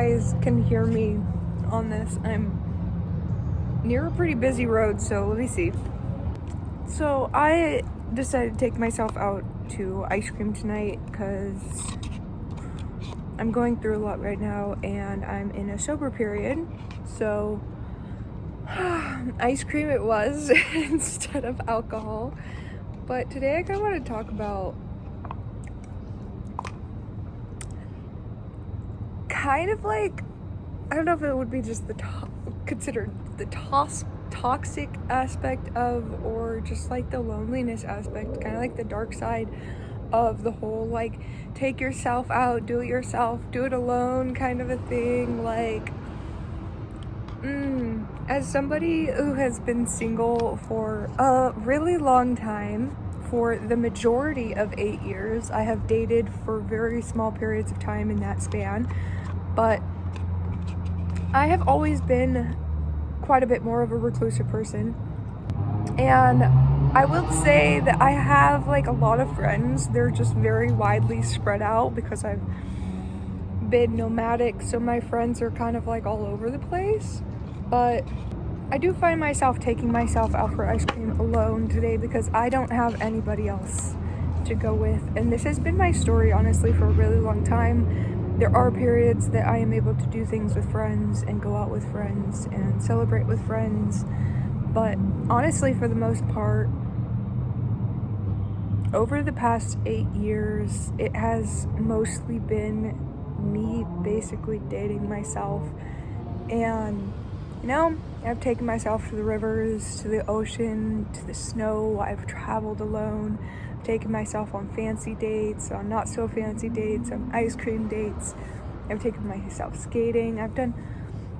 guys can hear me on this. I'm near a pretty busy road, so let me see. So I decided to take myself out to ice cream tonight because I'm going through a lot right now and I'm in a sober period. So ice cream it was instead of alcohol. But today I kind of want to talk about kind of like, I don't know if it would be just considered the toxic aspect of, or just like the loneliness aspect, kind of like the dark side of the whole like take yourself out, do it yourself, do it alone kind of a thing. Like as somebody who has been single for a really long time, for the majority of 8 years, I have dated for very small periods of time in that span, but I have always been quite a bit more of a reclusive person. And I will say that I have like a lot of friends. They're just very widely spread out because I've been nomadic, so my friends are kind of like all over the place. But I do find myself taking myself out for ice cream alone today because I don't have anybody else to go with. And this has been my story, honestly, for a really long time. There are periods that I am able to do things with friends and go out with friends and celebrate with friends. But honestly, for the most part, over the past 8 years, it has mostly been me basically dating myself. And, you know, I've taken myself to the rivers, to the ocean, to the snow. I've traveled alone. I've taken myself on fancy dates, on not so fancy dates, on ice cream dates. I've taken myself skating. I've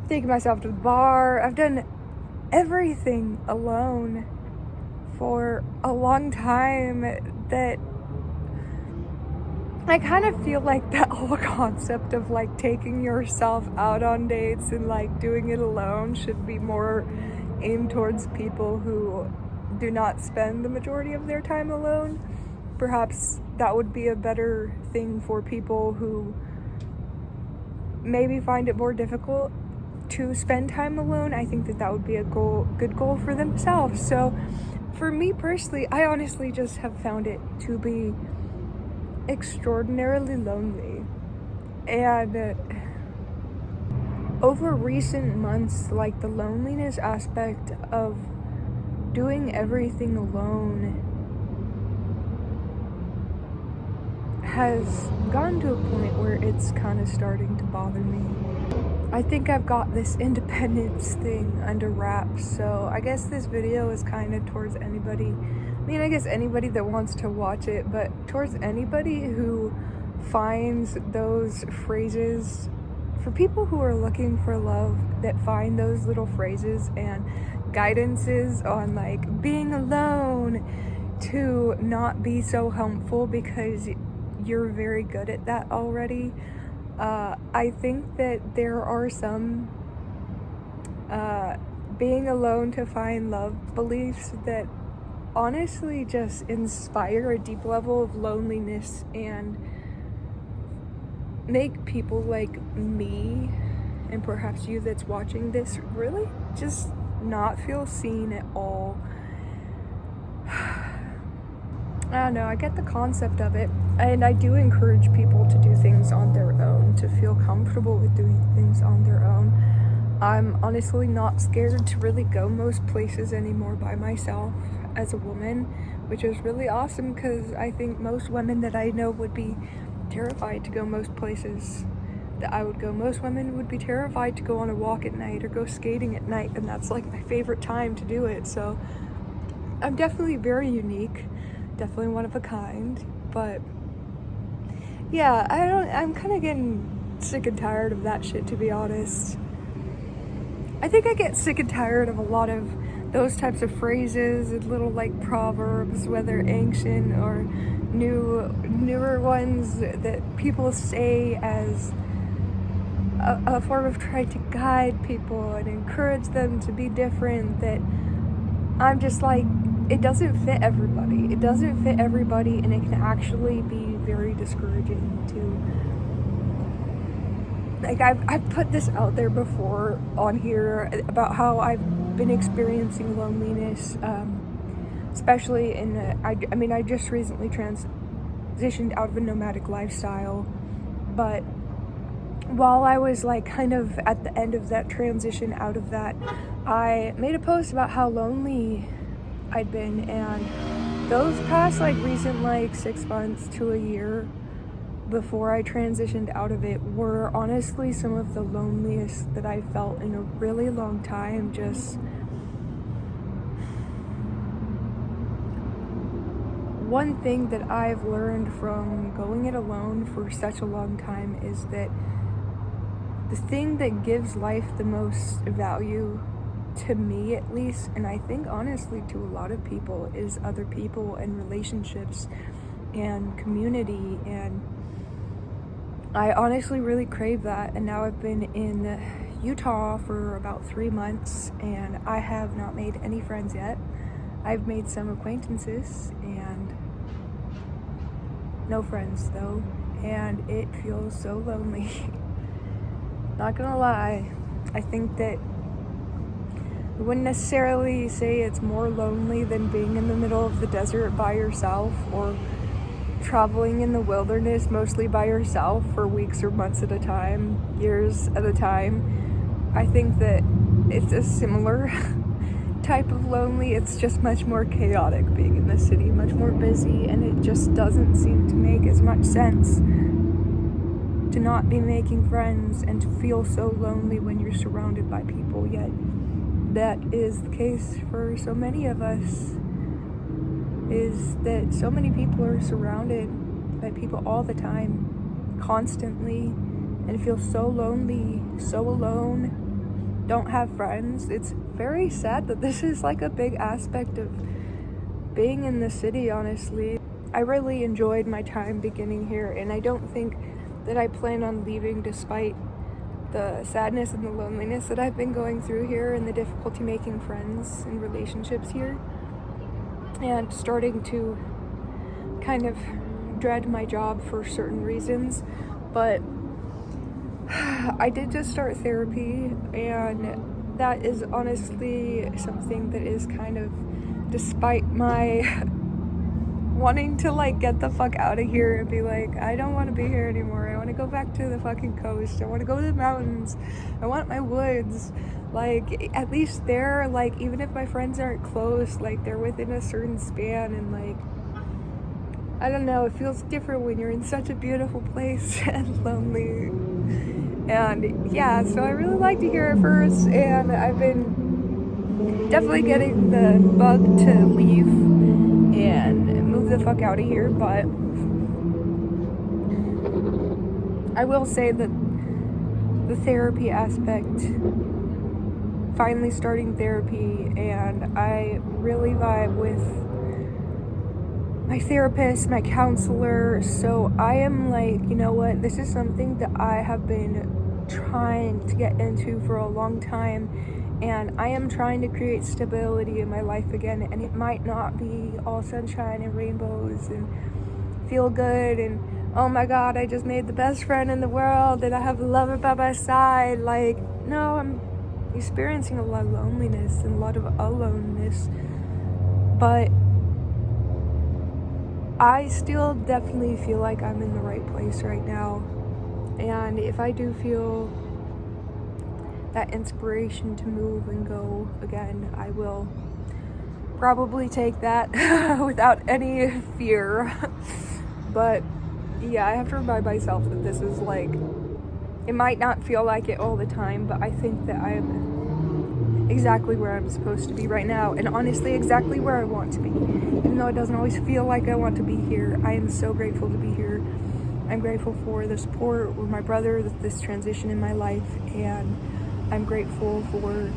taken myself to the bar. I've done everything alone for a long time. That I kind of feel like that whole concept of like taking yourself out on dates and like doing it alone should be more aimed towards people who do not spend the majority of their time alone. Perhaps that would be a better thing for people who maybe find it more difficult to spend time alone. I think that would be a good goal for themselves. So for me personally, I honestly just have found it to be extraordinarily lonely. And over recent months, like the loneliness aspect of doing everything alone has gotten to a point where it's kind of starting to bother me. I think I've got this independence thing under wraps, so I guess this video is kind of towards anybody. I mean, I guess anybody that wants to watch it, but towards anybody who finds those phrases, for people who are looking for love, that find those little phrases and guidances on like being alone to not be so helpful because you're very good at that already. I think that there are some being alone to find love beliefs that honestly just inspire a deep level of loneliness and make people like me, and perhaps you that's watching this, really just not feel seen at all. I don't know, I get the concept of it, and I do encourage people to do things on their own, to feel comfortable with doing things on their own. I'm honestly not scared to really go most places anymore by myself as a woman, which is really awesome because I think most women that I know would be terrified to go most places that I would go. Most women would be terrified to go on a walk at night or go skating at night, and that's like my favorite time to do it. So I'm definitely very unique, definitely one of a kind. But yeah, I'm kind of getting sick and tired of that shit, to be honest. I think I get sick and tired of a lot of those types of phrases and little like proverbs, whether ancient or newer ones that people say as a form of trying to guide people and encourage them to be different, that I'm just like, it doesn't fit everybody. It doesn't fit everybody, and it can actually be very discouraging like I've put this out there before on here about how I've been experiencing loneliness, especially in I just recently transitioned out of a nomadic lifestyle, but while I was like kind of at the end of that transition out of that, I made a post about how lonely I'd been, and those past like recent like 6 months to a year before I transitioned out of it were honestly some of the loneliest that I felt in a really long time. Just one thing that I've learned from going it alone for such a long time is that the thing that gives life the most value, to me at least, and I think honestly to a lot of people, is other people and relationships and community. And I honestly really crave that. And now I've been in Utah for about 3 months and I have not made any friends yet. I've made some acquaintances and no friends though, and it feels so lonely. Not gonna lie, I think that I wouldn't necessarily say it's more lonely than being in the middle of the desert by yourself, or traveling in the wilderness mostly by yourself for weeks or months at a time, years at a time. I think that it's a similar type of lonely. It's just much more chaotic being in the city, much more busy, and it just doesn't seem to make as much sense to not be making friends and to feel so lonely when you're surrounded by people. Yet that is the case for so many of us, is that so many people are surrounded by people all the time, constantly, and feel so lonely, so alone, don't have friends. It's very sad that this is like a big aspect of being in the city, honestly. I really enjoyed my time beginning here, and I don't think that I plan on leaving despite the sadness and the loneliness that I've been going through here and the difficulty making friends and relationships here, and starting to kind of dread my job for certain reasons. But I did just start therapy, and that is honestly something that is kind of, despite my wanting to like get the fuck out of here and be like, I don't want to be here anymore, I want to go back to the fucking coast, I want to go to the mountains, I want my woods. Like, at least there, like, even if my friends aren't close, like, they're within a certain span, and like, I don't know, it feels different when you're in such a beautiful place and lonely. And yeah, so I really like to hear it first, and I've been definitely getting the bug to leave and move the fuck out of here. But I will say that the therapy aspect, finally starting therapy, and I really vibe with my therapist, my counselor. So I am like, you know what, this is something that I have been trying to get into for a long time, and I am trying to create stability in my life again. And it might not be all sunshine and rainbows and feel good and oh my god, I just made the best friend in the world and I have a lover by my side. Like, no, I'm experiencing a lot of loneliness and a lot of aloneness, but I still definitely feel like I'm in the right place right now. And if I do feel that inspiration to move and go again, I will probably take that without any fear. But yeah, I have to remind myself that this is like, it might not feel like it all the time, but I think that I'm exactly where I'm supposed to be right now, and honestly exactly where I want to be. Even though it doesn't always feel like I want to be here, I am so grateful to be here. I'm grateful for the support with my brother, this transition in my life, and I'm grateful for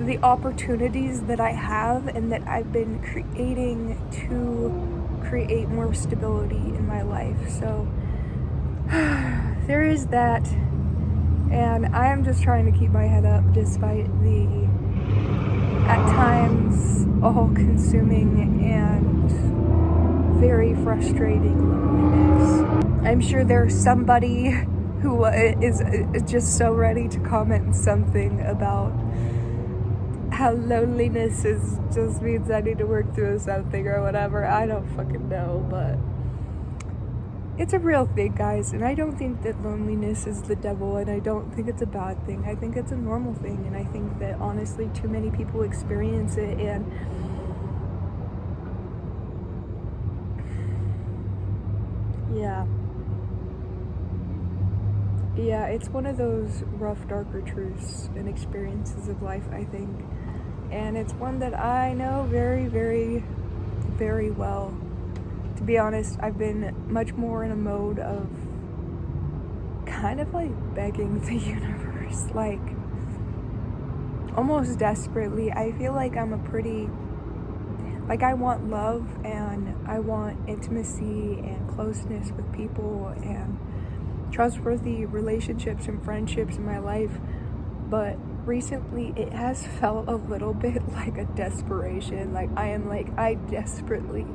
the opportunities that I have and that I've been creating to create more stability in my life. So there is that, and I am just trying to keep my head up despite the, at times, all-consuming and very frustrating loneliness. I'm sure there's somebody who is just so ready to comment something about how loneliness just means I need to work through something or whatever. I don't fucking know, but it's a real thing, guys, and I don't think that loneliness is the devil, and I don't think it's a bad thing. I think it's a normal thing, and I think that honestly too many people experience it, and yeah, it's one of those rough, darker truths and experiences of life, I think, and it's one that I know very, very, very well. To be honest, I've been much more in a mode of kind of like begging the universe, like almost desperately. I feel like I'm I want love and I want intimacy and closeness with people and trustworthy relationships and friendships in my life, but recently it has felt a little bit like a desperation. Like I desperately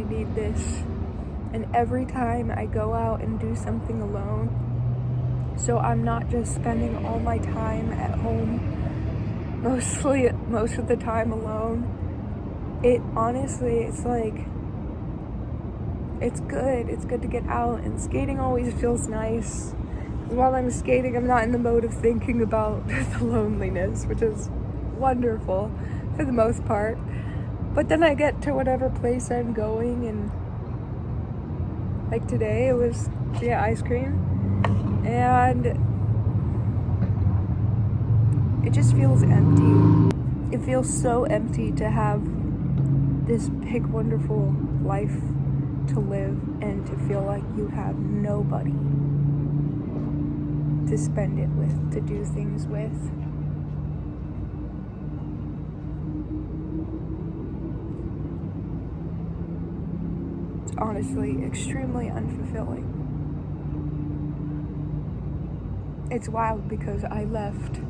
need this, and every time I go out and do something alone, so I'm not just spending all my time at home, most of the time alone, it's like it's good to get out, and skating always feels nice. While I'm skating, I'm not in the mode of thinking about the loneliness, which is wonderful for the most part. But then I get to whatever place I'm going, and like today it was ice cream, and it just feels empty. It feels so empty to have this big, wonderful life to live and to feel like you have nobody to spend it with, to do things with. Honestly, extremely unfulfilling. It's wild because I left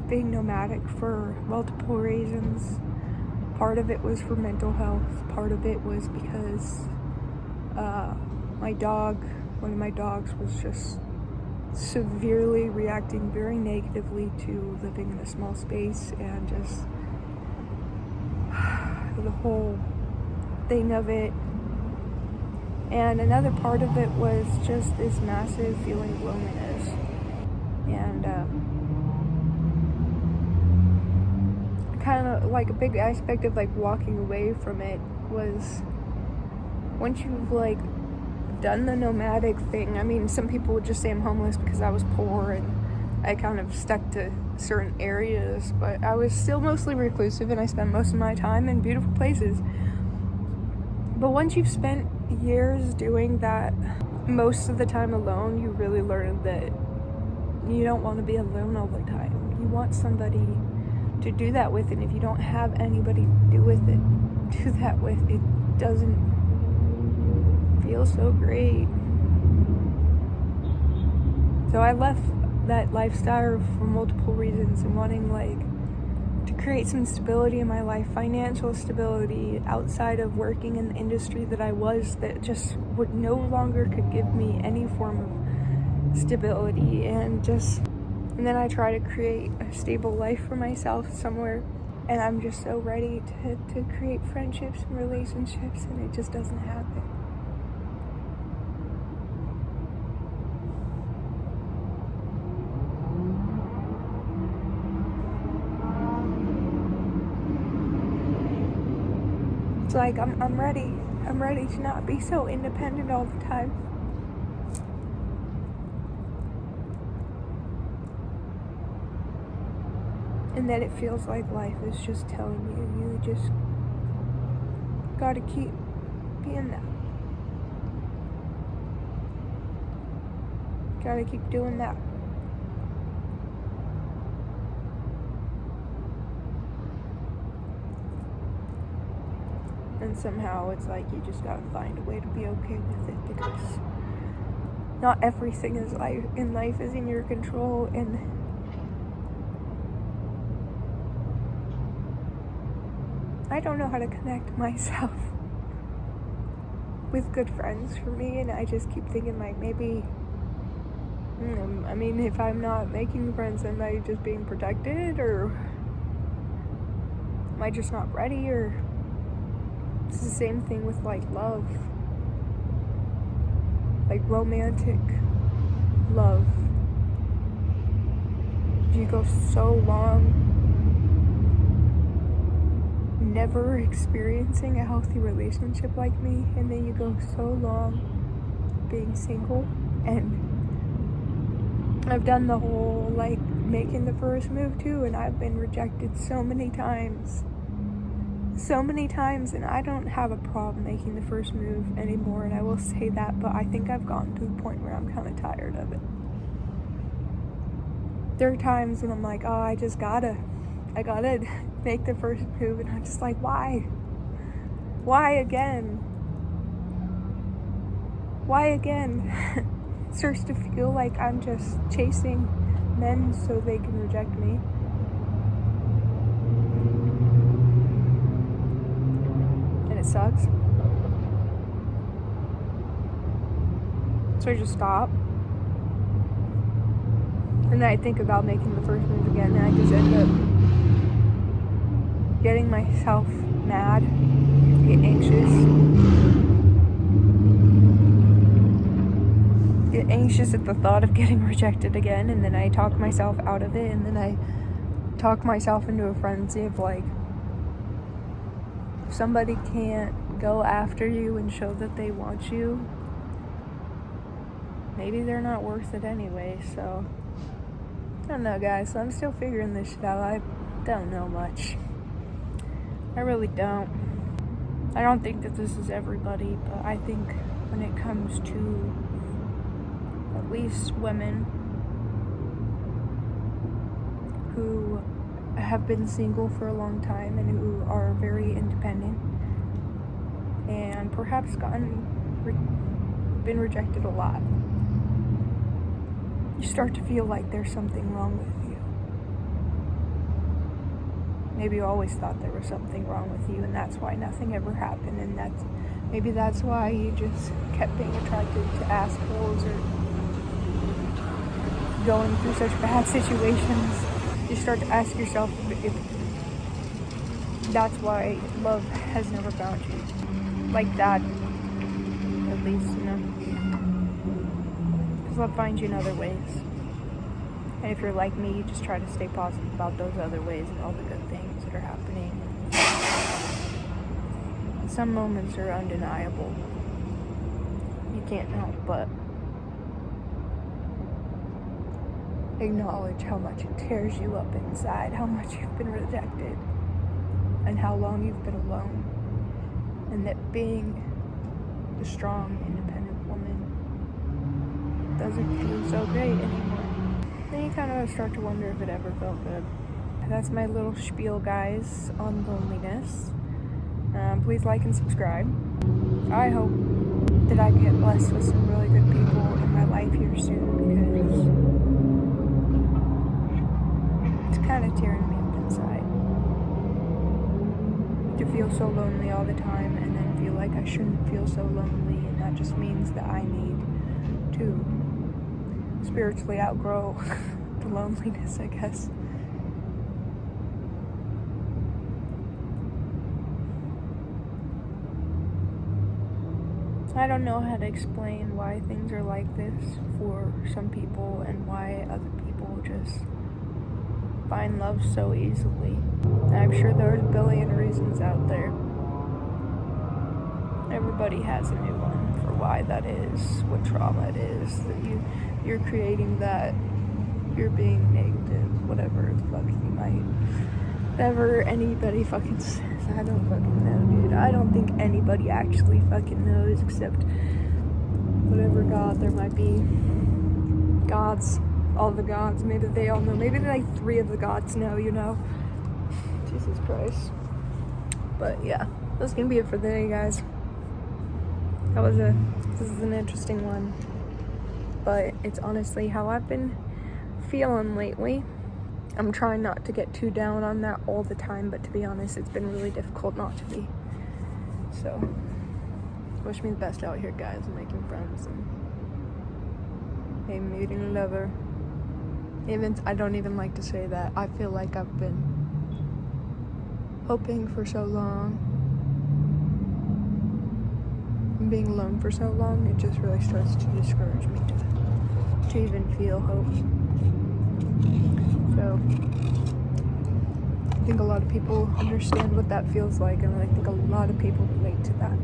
being nomadic for multiple reasons. Part of it was for mental health. Part of it was because one of my dogs was just severely reacting very negatively to living in a small space, and just the whole thing of it. And another part of it was just this massive feeling of loneliness. And kind of like a big aspect of like walking away from it was, once you've like done the nomadic thing, I mean, some people would just say I'm homeless because I was poor and I kind of stuck to certain areas, but I was still mostly reclusive and I spent most of my time in beautiful places. But once you've spent years doing that, most of the time alone, you really learn that you don't want to be alone all the time. You want somebody to do that with, and if you don't have anybody to do that with, it doesn't feel so great. So I left that lifestyle for multiple reasons, and wanting like to create some stability in my life, financial stability outside of working in the industry that I was, that just would no longer could give me any form of stability, and then I try to create a stable life for myself somewhere, and I'm just so ready to create friendships and relationships, and it just doesn't happen. It's like I'm ready to not be so independent all the time. And then it feels like life is just telling you just gotta keep being that. Gotta keep doing that. And somehow it's like you just gotta find a way to be okay with it, because not everything in life is in your control, and I don't know how to connect myself with good friends for me, and I just keep thinking, like, maybe, I mean, if I'm not making friends, am I just being protected, or am I just not ready? Or it's the same thing with, like, love, like romantic love. You go so long never experiencing a healthy relationship like me, and then you go so long being single, and I've done the whole, like, making the first move too, and I've been rejected so many times, and I don't have a problem making the first move anymore, and I will say that, but I think I've gotten to the point where I'm kind of tired of it. There are times when I'm like, oh, I gotta make the first move, and I'm just like, why again? It starts to feel like I'm just chasing men so they can reject me. And it sucks. So I just stop. And then I think about making the first move again, and I just end up getting myself mad, get anxious at the thought of getting rejected again, and then I talk myself out of it, and then I talk myself into a frenzy of, like, if somebody can't go after you and show that they want you, maybe they're not worth it anyway. So I don't know, guys. So I'm still figuring this shit out. I don't know much. I really don't. I don't think that this is everybody, but I think when it comes to at least women who have been single for a long time and who are very independent and perhaps been rejected a lot, you start to feel like there's something wrong with you. Maybe you always thought there was something wrong with you, and that's why nothing ever happened, and maybe that's why you just kept being attracted to assholes or going through such bad situations. You start to ask yourself if that's why love has never found you. Like that, at least, you know. Because love finds you in other ways. And if you're like me, you just try to stay positive about those other ways and all the good things that are happening. And some moments are undeniable. You can't help but acknowledge how much it tears you up inside, how much you've been rejected, and how long you've been alone. And that being a strong, independent woman doesn't feel so great anymore. Then you kind of start to wonder if it ever felt good. That's my little spiel, guys, on loneliness. Please like and subscribe. I hope that I get blessed with some really good people in my life here soon, because it's kind of tearing me up inside to feel so lonely all the time, and then feel like I shouldn't feel so lonely, and that just means that I need to spiritually outgrow the loneliness, I guess. I don't know how to explain why things are like this for some people and why other people just find love so easily. And I'm sure there's a billion reasons out there. Everybody has a new one for why that is, what trauma it is, that you're creating that, you're being negative, whatever the fuck you might, whatever anybody fucking says. I don't fucking know, dude. I don't think anybody actually fucking knows, except whatever god there might be. Gods, all the gods, maybe they all know. Maybe like 3 of the gods know, you know. Jesus Christ. But yeah, that's gonna be it for the day, guys. This is an interesting one, but it's honestly how I've been feeling lately. I'm trying not to get too down on that all the time, but to be honest, it's been really difficult not to be. So, Wish me the best out here, guys. I'm making friends and maybe meeting a lover. I don't even like to say that. I feel like I've been hoping for so long and being alone for so long, it just really starts to discourage me to even feel hope. So I think a lot of people understand what that feels like, and I think a lot of people relate to that.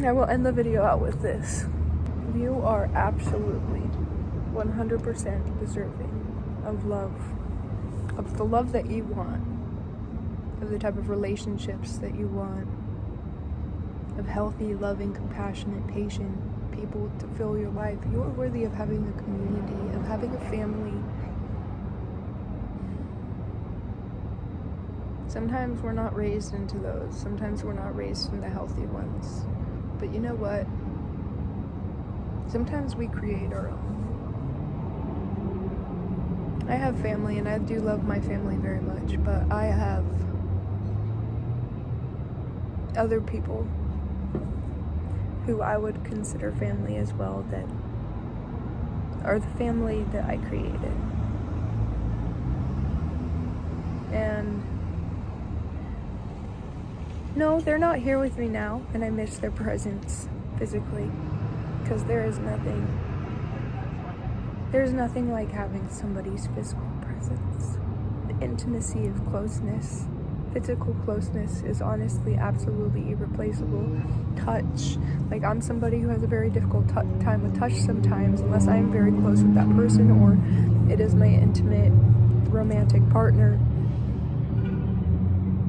I will end the video out with this. You are absolutely 100% deserving of love, of the love that you want, of the type of relationships that you want, of healthy, loving, compassionate, patient people to fill your life. You are worthy of having a community, of having a family. Sometimes we're not raised into those. Sometimes we're not raised in the healthy ones. But you know what? Sometimes we create our own. I have family, and I do love my family very much, but I have other people who I would consider family as well, that are the family that I created. And no, they're not here with me now, and I miss their presence physically, because there's nothing like having somebody's physical presence. The intimacy of closeness, physical closeness, is honestly absolutely irreplaceable. Touch, like, I'm somebody who has a very difficult time with touch sometimes, unless I am very close with that person or it is my intimate romantic partner.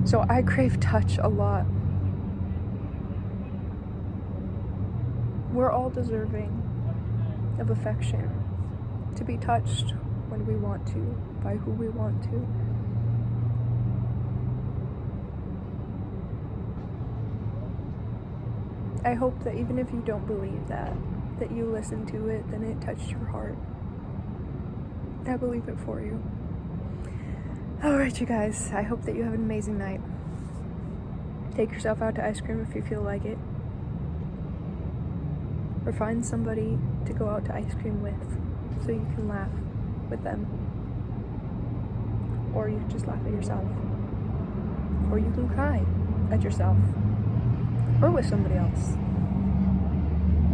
So I crave touch a lot. We're all deserving of affection, to be touched when we want to, by who we want to. I hope that even if you don't believe that you listen to it, then it touched your heart. I believe it for you. Alright, you guys, I hope that you have an amazing night. Take yourself out to ice cream if you feel like it. Or find somebody to go out to ice cream with so you can laugh with them. Or you can just laugh at yourself. Or you can cry at yourself. Or with somebody else.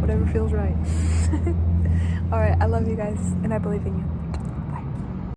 Whatever feels right. Alright, I love you guys, and I believe in you.